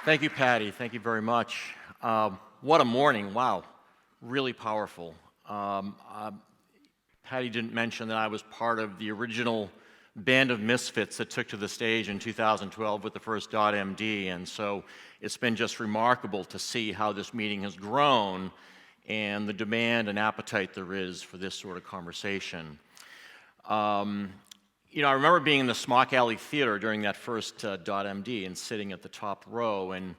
Thank you, Patty. Thank you very much. What a morning. Wow. Really powerful. Patty didn't mention that I was part of the original band of misfits that took to the stage in 2012 with the first DotMD, and so it's been just remarkable to see how this meeting has grown and the demand and appetite there is for this sort of conversation. I remember being in the Smock Alley Theater during that first DotMD and sitting at the top row and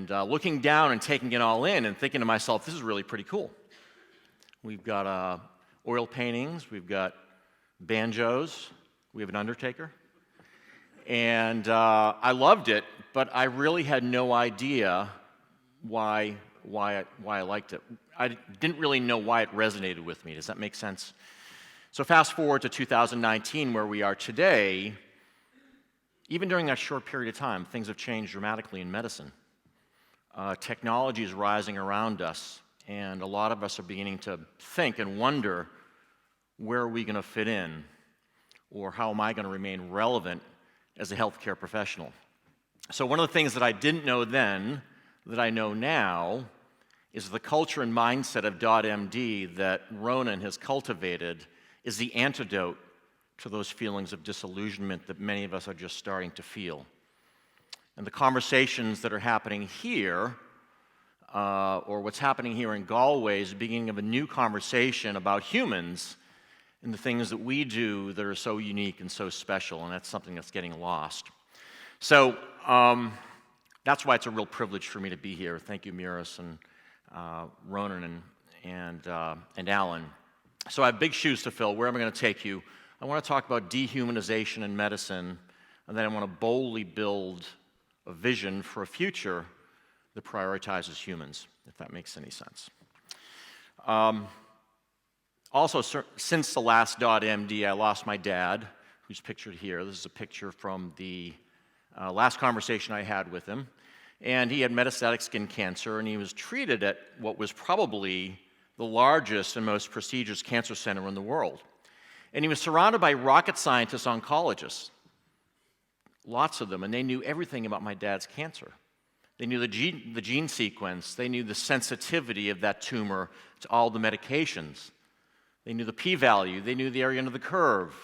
looking down and taking it all in and thinking to myself, this is really pretty cool. We've got oil paintings, we've got banjos, we have an undertaker, and I loved it, but I really had no idea why I liked it. I didn't really know why it resonated with me. Does that make sense? So fast forward to 2019, where we are today. Even during that short period of time, things have changed dramatically in medicine. Technology is rising around us, and a lot of us are beginning to think and wonder, where are we going to fit in? Or how am I going to remain relevant as a healthcare professional? So one of the things that I didn't know then, that I know now, is the culture and mindset of DotMD that Ronan has cultivated is the antidote to those feelings of disillusionment that many of us are just starting to feel. And the conversations that are happening here, or what's happening here in Galway, is the beginning of a new conversation about humans and the things that we do that are so unique and so special, and that's something that's getting lost. So that's why it's a real privilege for me to be here. Thank you, Miras and Ronan and Alan. So I have big shoes to fill. Where am I going to take you? I want to talk about dehumanization and medicine, and then I want to boldly build a vision for a future that prioritizes humans, if that makes any sense. Also, since the last DotMD, I lost my dad, who's pictured here. This is a picture from the last conversation I had with him. And he had metastatic skin cancer, and he was treated at what was probably the largest and most prestigious cancer center in the world. And he was surrounded by rocket scientists, oncologists, lots of them, and they knew everything about my dad's cancer. They knew the gene sequence, they knew the sensitivity of that tumor to all the medications. They knew the p-value, they knew the area under the curve.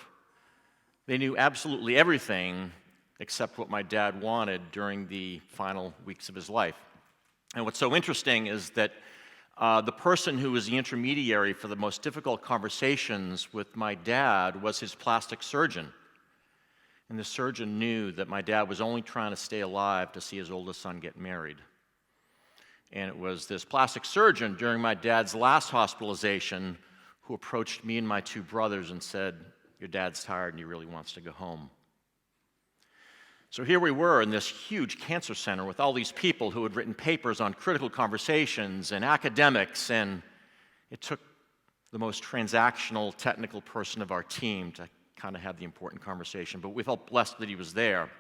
They knew absolutely everything except what my dad wanted during the final weeks of his life. And what's so interesting is that the person who was the intermediary for the most difficult conversations with my dad was his plastic surgeon. And the surgeon knew that my dad was only trying to stay alive to see his oldest son get married. And it was this plastic surgeon during my dad's last hospitalization who approached me and my two brothers and said, "Your dad's tired and he really wants to go home." So here we were in this huge cancer center with all these people who had written papers on critical conversations and academics, and it took the most transactional, technical person of our team to kind of have the important conversation. But we felt blessed that he was there,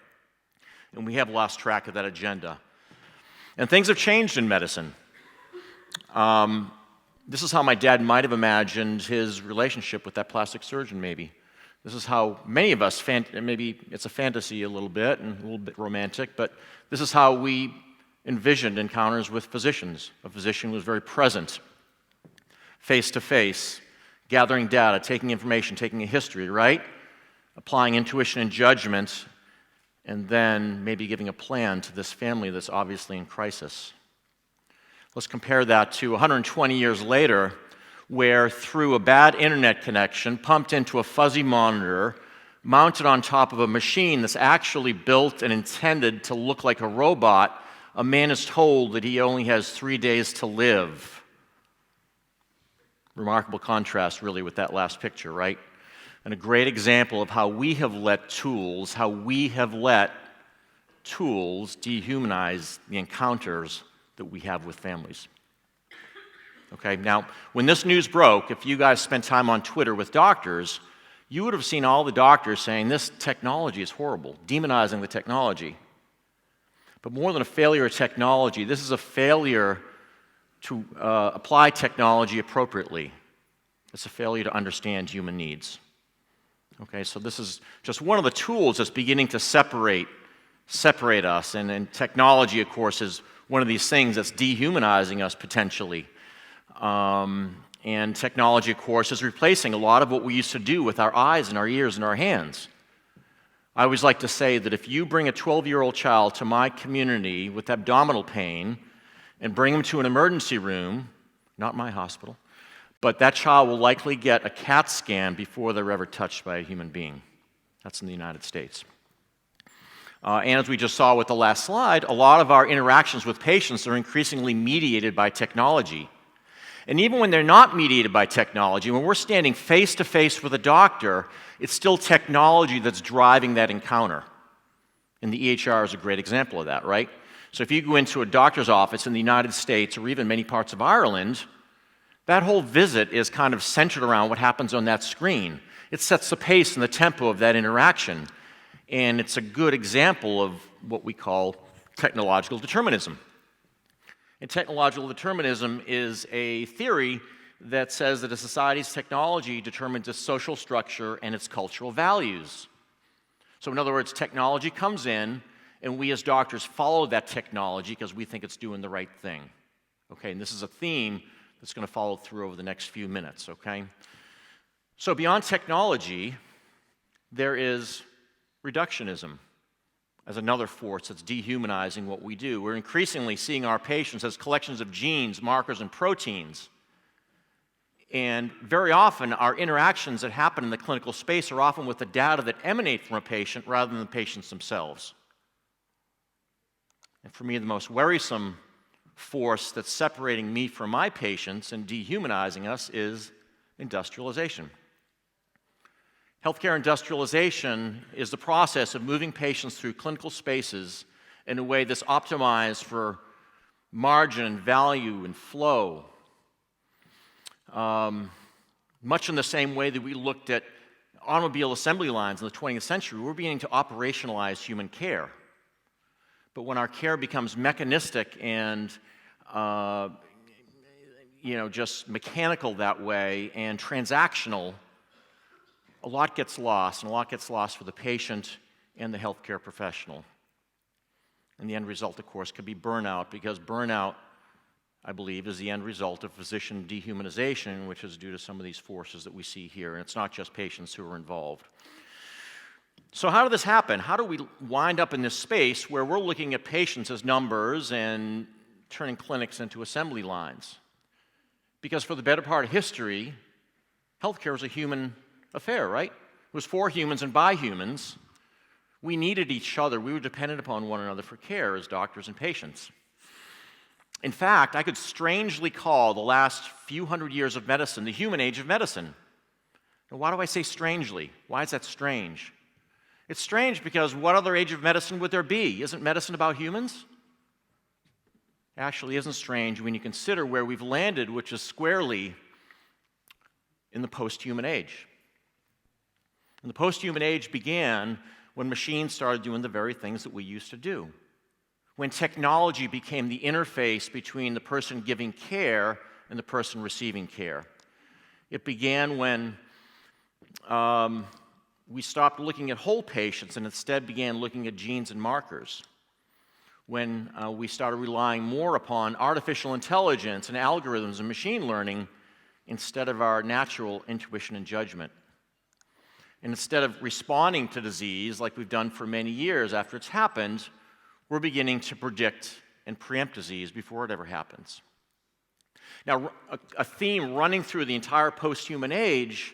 and we have lost track of that agenda. And things have changed in medicine. This is how my dad might have imagined his relationship with that plastic surgeon, maybe. This is how many of us, maybe it's a fantasy a little bit and a little bit romantic, but this is how we envisioned encounters with physicians. A physician was very present, face to face, gathering data, taking information, taking a history, right? Applying intuition and judgment, and then maybe giving a plan to this family that's obviously in crisis. Let's compare that to 120 years later, where through a bad internet connection, pumped into a fuzzy monitor, mounted on top of a machine that's actually built and intended to look like a robot, a man is told that he only has 3 days to live. Remarkable contrast, really, with that last picture, right? And a great example of how we have let tools dehumanize the encounters that we have with families. Okay, now, when this news broke, if you guys spent time on Twitter with doctors, you would have seen all the doctors saying this technology is horrible, demonizing the technology. But more than a failure of technology, this is a failure to apply technology appropriately. It's a failure to understand human needs. Okay, so this is just one of the tools that's beginning to separate us, and technology, of course, is one of these things that's dehumanizing us potentially. And technology, of course, is replacing a lot of what we used to do with our eyes and our ears and our hands. I always like to say that if you bring a 12-year-old child to my community with abdominal pain and bring them to an emergency room, not my hospital, but that child will likely get a CAT scan before they're ever touched by a human being. That's in the United States. And as we just saw with the last slide, a lot of our interactions with patients are increasingly mediated by technology. And even when they're not mediated by technology, when we're standing face to face with a doctor, it's still technology that's driving that encounter. And the EHR is a great example of that, right? So if you go into a doctor's office in the United States or even many parts of Ireland, that whole visit is kind of centered around what happens on that screen. It sets the pace and the tempo of that interaction. And it's a good example of what we call technological determinism. And technological determinism is a theory that says that a society's technology determines its social structure and its cultural values. So in other words, technology comes in, and we as doctors follow that technology because we think it's doing the right thing. Okay, and this is a theme that's going to follow through over the next few minutes, okay? So beyond technology, there is reductionism as another force that's dehumanizing what we do. We're increasingly seeing our patients as collections of genes, markers, and proteins. And very often, our interactions that happen in the clinical space are often with the data that emanate from a patient rather than the patients themselves. And for me, the most worrisome force that's separating me from my patients and dehumanizing us is industrialization. Healthcare industrialization is the process of moving patients through clinical spaces in a way that's optimized for margin and value and flow. Much in the same way that we looked at automobile assembly lines in the 20th century, we're beginning to operationalize human care. But when our care becomes mechanistic and just mechanical that way and transactional, a lot gets lost, and a lot gets lost for the patient and the healthcare professional. And the end result, of course, could be burnout, because burnout, I believe, is the end result of physician dehumanization, which is due to some of these forces that we see here. And it's not just patients who are involved. So how did this happen? How do we wind up in this space where we're looking at patients as numbers and turning clinics into assembly lines? Because for the better part of history, healthcare was a human affair, right? It was for humans and by humans. We needed each other. We were dependent upon one another for care as doctors and patients. In fact, I could strangely call the last few hundred years of medicine the human age of medicine. Now, why do I say strangely? Why is that strange? It's strange because what other age of medicine would there be? Isn't medicine about humans? It actually isn't strange when you consider where we've landed, which is squarely in the post-human age. And the post-human age began when machines started doing the very things that we used to do. When technology became the interface between the person giving care and the person receiving care. It began when we stopped looking at whole patients and instead began looking at genes and markers. When we started relying more upon artificial intelligence and algorithms and machine learning instead of our natural intuition and judgment. And instead of responding to disease like we've done for many years after it's happened, we're beginning to predict and preempt disease before it ever happens. Now, a theme running through the entire post-human age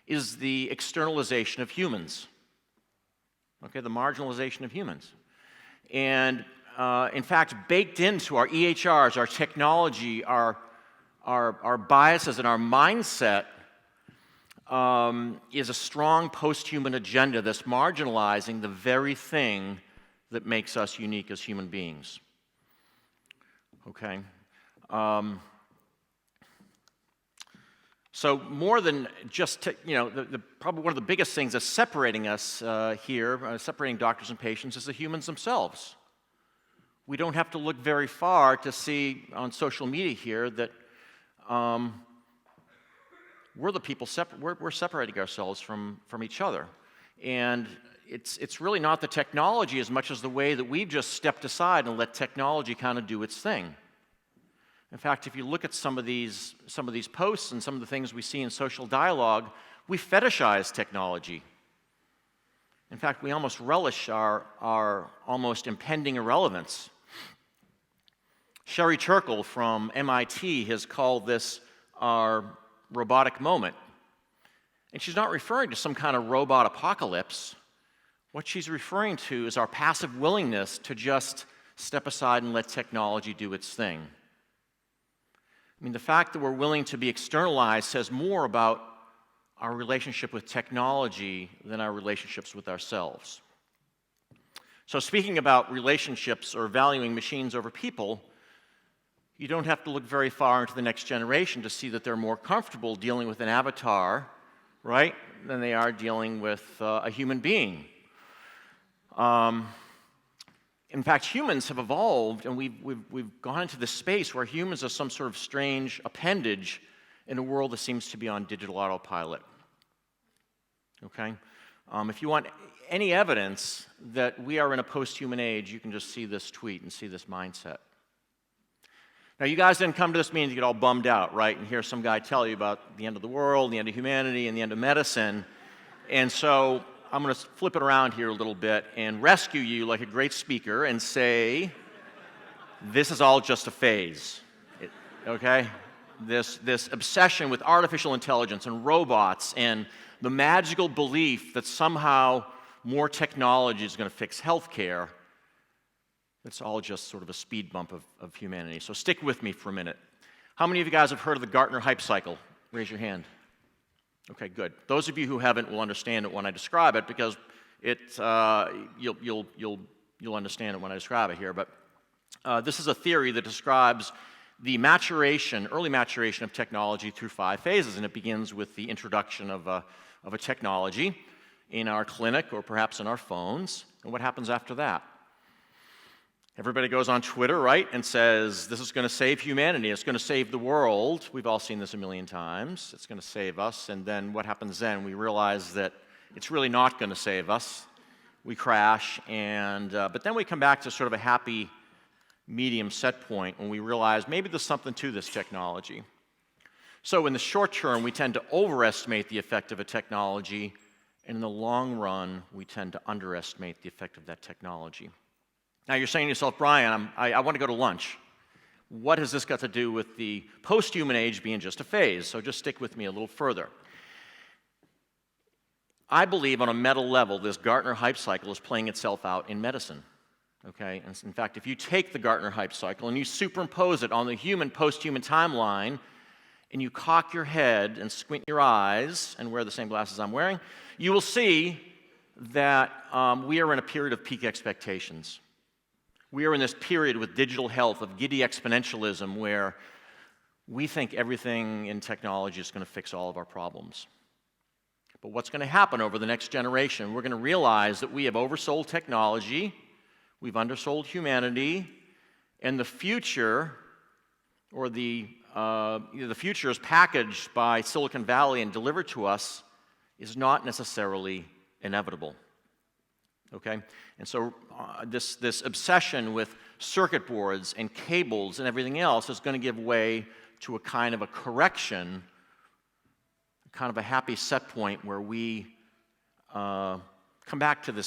is the externalization of humans. Okay, the marginalization of humans. And in fact, baked into our EHRs, our technology, our biases and our mindset is a strong post-human agenda that's marginalizing the very thing that makes us unique as human beings. Okay? So more than just, probably one of the biggest things that's separating us here, separating doctors and patients, is the humans themselves. We don't have to look very far to see on social media here that we're the people, we're separating ourselves from each other. And it's really not the technology as much as the way that we've just stepped aside and let technology kind of do its thing. In fact, if you look at some of these posts and some of the things we see in social dialogue, we fetishize technology. In fact, we almost relish our almost impending irrelevance. Sherry Turkle from MIT has called this our robotic moment. And she's not referring to some kind of robot apocalypse. What she's referring to is our passive willingness to just step aside and let technology do its thing. I mean, the fact that we're willing to be externalized says more about our relationship with technology than our relationships with ourselves. So speaking about relationships or valuing machines over people, you don't have to look very far into the next generation to see that they're more comfortable dealing with an avatar, right, than they are dealing with a human being. In fact, humans have evolved, and we've gone into this space where humans are some sort of strange appendage in a world that seems to be on digital autopilot. Okay? If you want any evidence that we are in a post-human age, you can just see this tweet and see this mindset. Now, you guys didn't come to this meeting to get all bummed out, right, and hear some guy tell you about the end of the world, the end of humanity, and the end of medicine. And so I'm going to flip it around here a little bit and rescue you like a great speaker and say, this is all just a phase, okay? This obsession with artificial intelligence and robots and the magical belief that somehow more technology is going to fix healthcare, it's all just sort of a speed bump of humanity. So stick with me for a minute. How many of you guys have heard of the Gartner hype cycle? Raise your hand. Okay, good. Those of you who haven't will understand it when I describe it, because you'll understand it when I describe it here. But this is a theory that describes the early maturation of technology through 5 phases, and it begins with the introduction of a technology in our clinic or perhaps in our phones. And what happens after that? Everybody goes on Twitter, right, and says, this is going to save humanity, it's going to save the world. We've all seen this a million times. It's going to save us. And then what happens then? We realize that it's really not going to save us. We crash, but then we come back to sort of a happy medium set point when we realize maybe there's something to this technology. So in the short term, we tend to overestimate the effect of a technology, and in the long run, we tend to underestimate the effect of that technology. Now you're saying to yourself, Bryan, I want to go to lunch. What has this got to do with the post-human age being just a phase? So just stick with me a little further. I believe on a meta level, this Gartner hype cycle is playing itself out in medicine. Okay? And in fact, if you take the Gartner hype cycle and you superimpose it on the human post-human timeline, and you cock your head and squint your eyes and wear the same glasses I'm wearing, you will see that we are in a period of peak expectations. We are in this period with digital health of giddy exponentialism where we think everything in technology is going to fix all of our problems. But what's going to happen over the next generation? We're going to realize that we have oversold technology, we've undersold humanity, and the future, or the future is packaged by Silicon Valley and delivered to us, is not necessarily inevitable. Okay? And so this obsession with circuit boards and cables and everything else is going to give way to a kind of a correction, kind of a happy set point where we come back to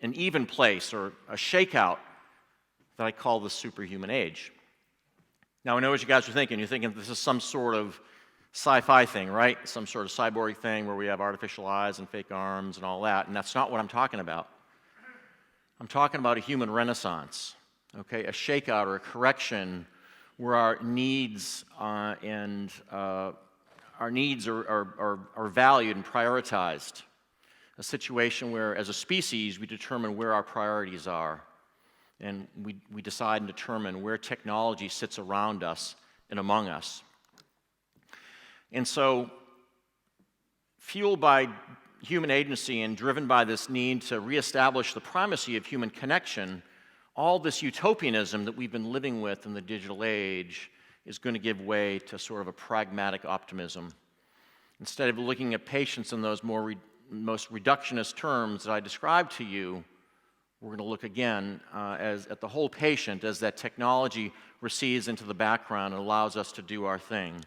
an even place or a shakeout that I call the superhuman age. Now I know what you guys are thinking. You're thinking this is some sort of sci-fi thing, right? Some sort of cyborg thing where we have artificial eyes and fake arms and all that, and that's not what I'm talking about. I'm talking about a human renaissance, okay? A shakeout or a correction where our needs are valued and prioritized. A situation where, as a species, we determine where our priorities are, and we decide and determine where technology sits around us and among us. And so, fueled by human agency and driven by this need to reestablish the primacy of human connection all this utopianism that we've been living with in the digital age is going to give way to sort of a pragmatic optimism. Instead of looking at patients in those most reductionist terms that I described to you, we're going to look again at the whole patient as that technology recedes into the background and allows us to do our thing.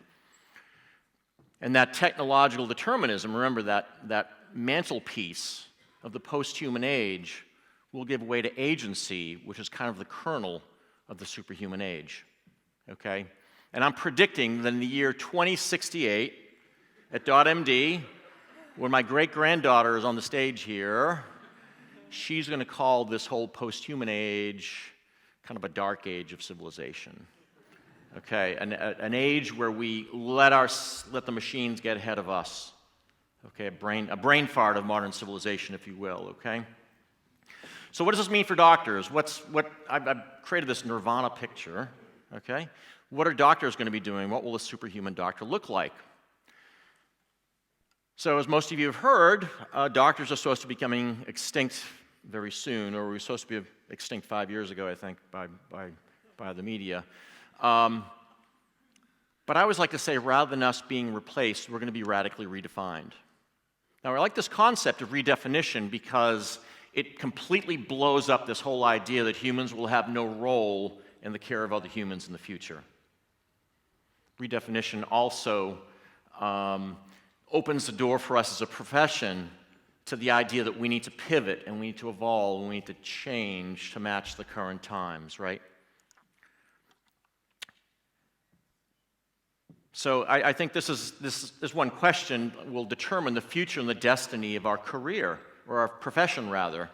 And that technological determinism, remember that mantelpiece of the posthuman age, will give way to agency, which is kind of the kernel of the superhuman age. Okay? And I'm predicting that in the year 2068, at DotMD, when my great-granddaughter is on the stage here, she's going to call this whole posthuman age kind of a dark age of civilization. Okay, an age where we let the machines get ahead of us. Okay, a brain fart of modern civilization, if you will. Okay. So what does this mean for doctors? I've created this nirvana picture. Okay, what are doctors going to be doing? What will a superhuman doctor look like? So as most of you have heard, doctors are supposed to be becoming extinct very soon, or we were supposed to be extinct 5 years ago, I think, by the media. But I always like to say, rather than us being replaced, we're going to be radically redefined. Now, I like this concept of redefinition because it completely blows up this whole idea that humans will have no role in the care of other humans in the future. Redefinition also opens the door for us as a profession to the idea that we need to pivot and we need to evolve and we need to change to match the current times, right? So I think this one question will determine the future and the destiny of our career, or our profession rather,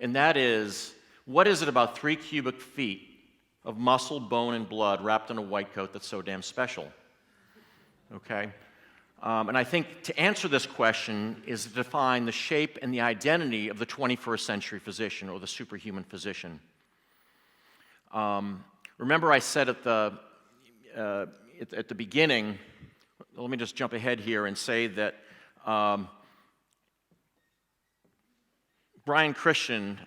and that is, what is it about 3 cubic feet of muscle, bone, and blood wrapped in a white coat that's so damn special? Okay? And I think to answer this question is to define the shape and the identity of the 21st century physician, or the superhuman physician. Remember I said at the beginning, let me just jump ahead here and say that Brian Christian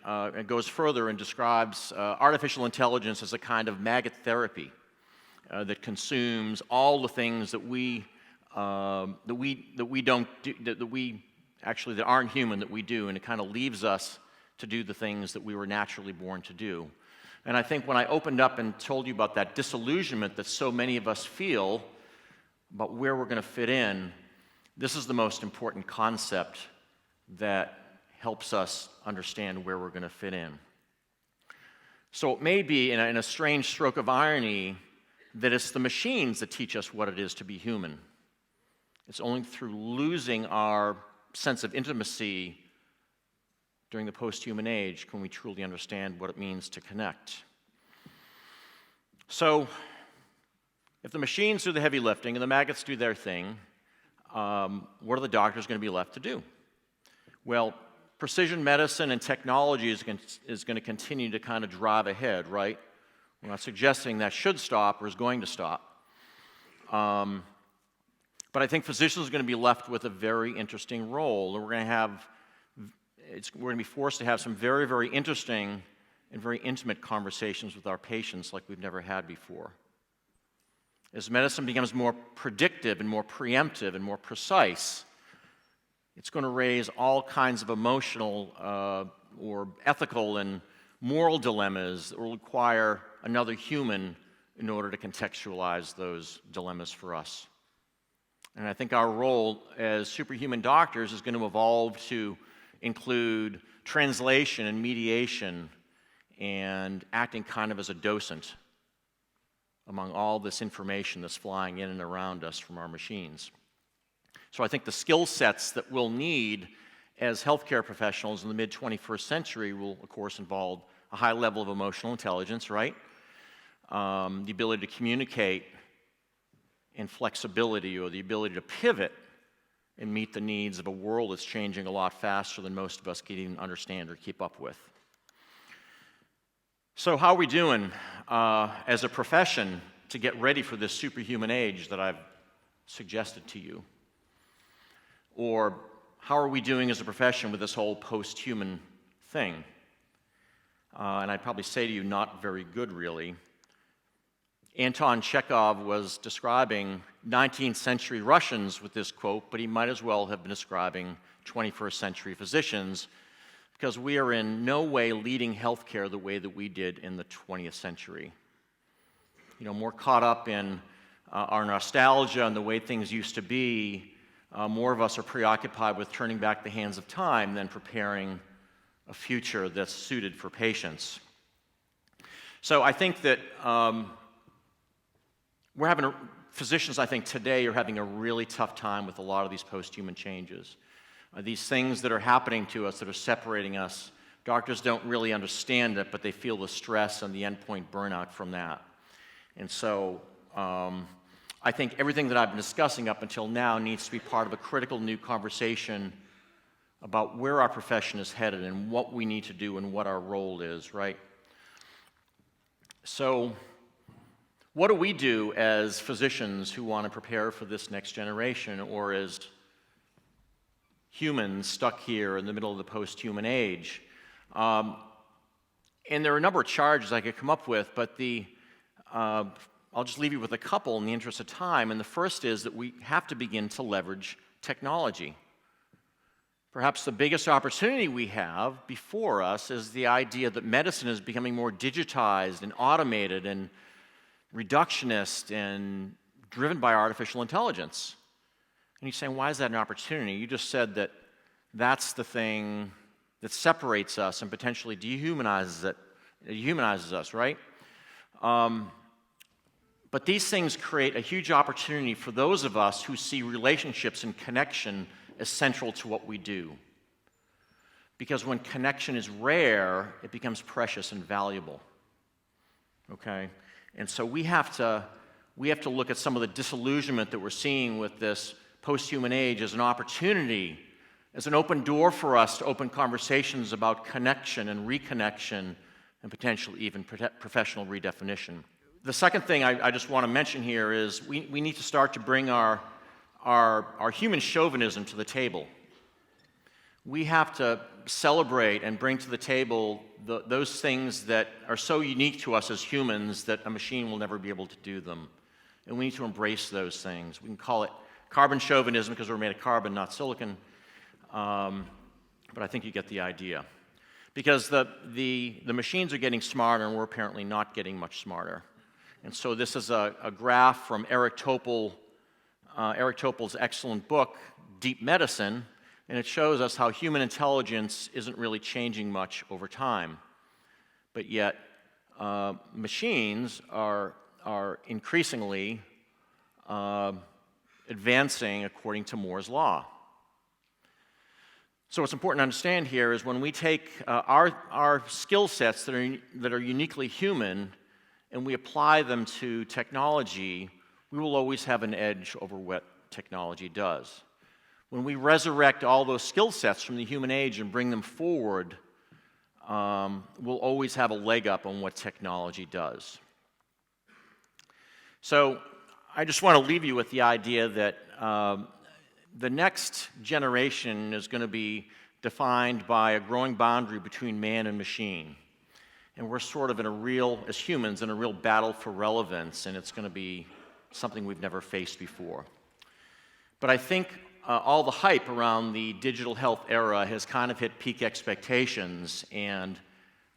goes further and describes artificial intelligence as a kind of maggot therapy that consumes all the things that that aren't human that we do, and it kind of leaves us to do the things that we were naturally born to do. And I think when I opened up and told you about that disillusionment that so many of us feel about where we're going to fit in, this is the most important concept that helps us understand where we're going to fit in. So it may be, in a strange stroke of irony, that it's the machines that teach us what it is to be human. It's only through losing our sense of intimacy during the posthuman age can we truly understand what it means to connect. So, if the machines do the heavy lifting and the maggots do their thing, what are the doctors going to be left to do? Well, precision medicine and technology is going to continue to kind of drive ahead, right? We're not suggesting that should stop or is going to stop. But I think physicians are going to be left with a very interesting role, and we're going to be forced to have some very, very interesting and very intimate conversations with our patients like we've never had before. As medicine becomes more predictive and more preemptive and more precise, it's going to raise all kinds of emotional or ethical and moral dilemmas that will require another human in order to contextualize those dilemmas for us. And I think our role as superhuman doctors is going to evolve to include translation and mediation and acting kind of as a docent among all this information that's flying in and around us from our machines. So I think the skill sets that we'll need as healthcare professionals in the mid-21st century will, of course, involve a high level of emotional intelligence, right? The ability to communicate and flexibility, or the ability to pivot and meet the needs of a world that's changing a lot faster than most of us can even understand or keep up with. So how are we doing as a profession to get ready for this superhuman age that I've suggested to you? Or how are we doing as a profession with this whole posthuman thing? and I'd probably say to you, not very good, really. Anton Chekhov was describing 19th century Russians with this quote, but he might as well have been describing 21st century physicians, because we are in no way leading healthcare the way that we did in the 20th century. More caught up in our nostalgia and the way things used to be, more of us are preoccupied with turning back the hands of time than preparing a future that's suited for patients. So I think that physicians, I think, today are having a really tough time with a lot of these post-human changes. These things that are happening to us, that are separating us, doctors don't really understand it, but they feel the stress and the endpoint burnout from that. And so I think everything that I've been discussing up until now needs to be part of a critical new conversation about where our profession is headed and what we need to do and what our role is, right? So what do we do as physicians who want to prepare for this next generation, or as humans stuck here in the middle of the post-human age? And there are a number of charges I could come up with, but I'll just leave you with a couple in the interest of time. And the first is that we have to begin to leverage technology. Perhaps the biggest opportunity we have before us is the idea that medicine is becoming more digitized and automated and reductionist and driven by artificial intelligence. And you're saying, why is that an opportunity? You just said that that's the thing that separates us and potentially dehumanizes us, right? But these things create a huge opportunity for those of us who see relationships and connection as central to what we do. Because when connection is rare, it becomes precious and valuable. Okay? And so we have to look at some of the disillusionment that we're seeing with this post-human age as an opportunity, as an open door for us to open conversations about connection and reconnection and potentially even professional redefinition. The second thing I just want to mention here is we need to start to bring our human chauvinism to the table. We have to celebrate and bring to the table those things that are so unique to us as humans that a machine will never be able to do them. And we need to embrace those things. We can call it carbon chauvinism because we're made of carbon, not silicon. But I think you get the idea. Because the machines are getting smarter and we're apparently not getting much smarter. And so this is a graph from Eric Topol's excellent book, Deep Medicine, and it shows us how human intelligence isn't really changing much over time. But yet, machines are increasingly advancing according to Moore's law. So what's important to understand here is when we take our skill sets that are uniquely human and we apply them to technology, we will always have an edge over what technology does. When we resurrect all those skill sets from the human age and bring them forward, we'll always have a leg up on what technology does. So I just want to leave you with the idea that the next generation is going to be defined by a growing boundary between man and machine. And we're sort of as humans, in a real battle for relevance, and it's going to be something we've never faced before. But I think all the hype around the digital health era has kind of hit peak expectations, and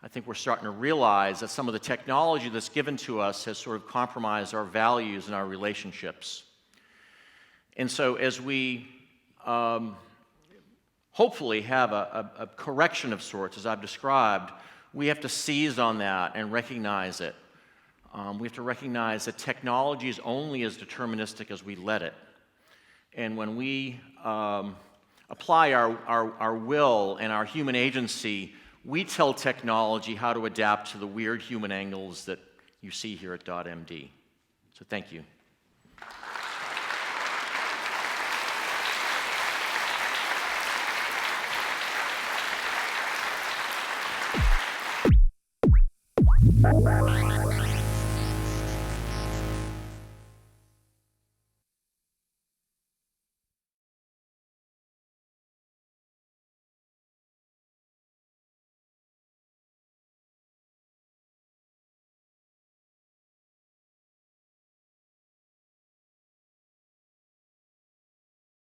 I think we're starting to realize that some of the technology that's given to us has sort of compromised our values and our relationships. And so as we hopefully have a correction of sorts, as I've described, we have to seize on that and recognize it. We have to recognize that technology is only as deterministic as we let it. And when we apply our will and our human agency, we tell technology how to adapt to the weird human angles that you see here at DotMD. So thank you. Bye.